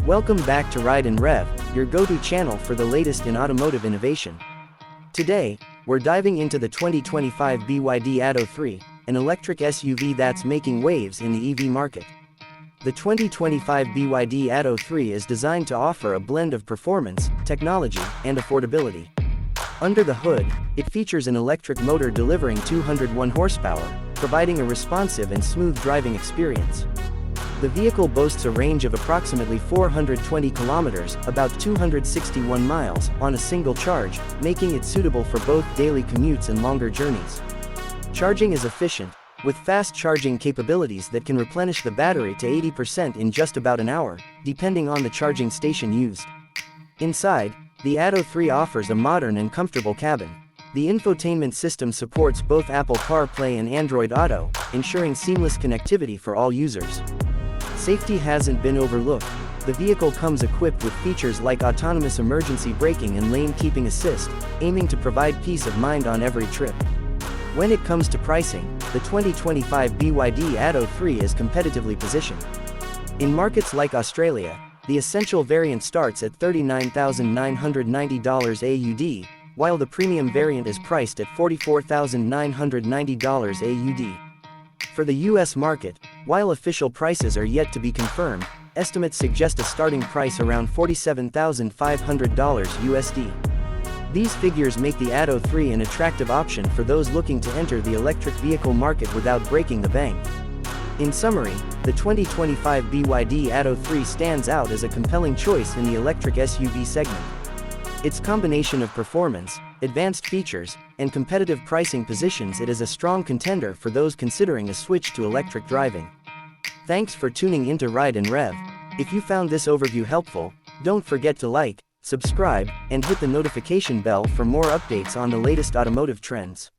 Welcome back to Ride and Rev, your go-to channel for the latest in automotive innovation. Today, we're diving into the 2025 BYD Atto 3, an electric SUV that's making waves in the EV market. The 2025 BYD Atto 3 is designed to offer a blend of performance, technology, and affordability. Under the hood, it features an electric motor delivering 201 horsepower, providing a responsive and smooth driving experience. The vehicle boasts a range of approximately 420 kilometers, about 261 miles, on a single charge, making it suitable for both daily commutes and longer journeys. Charging is efficient, with fast charging capabilities that can replenish the battery to 80% in just about an hour, depending on the charging station used. Inside, the Atto 3 offers a modern and comfortable cabin. The infotainment system supports both Apple CarPlay and Android Auto, ensuring seamless connectivity for all users. Safety hasn't been overlooked. The vehicle comes equipped with features like autonomous emergency braking and lane keeping assist, aiming to provide peace of mind on every trip. When it comes to pricing, the 2025 BYD Atto 3 is competitively positioned. In markets like Australia, the Essential variant starts at $39,990 AUD, while the Premium variant is priced at $44,990 AUD. For the US market, while official prices are yet to be confirmed, estimates suggest a starting price around $47,500 USD. These figures make the Atto 3 an attractive option for those looking to enter the electric vehicle market without breaking the bank. In summary, the 2025 BYD Atto 3 stands out as a compelling choice in the electric SUV segment. Its combination of performance, advanced features, and competitive pricing positions it as a strong contender for those considering a switch to electric driving. Thanks for tuning into Ride and Rev. If you found this overview helpful, don't forget to like, subscribe, and hit the notification bell for more updates on the latest automotive trends.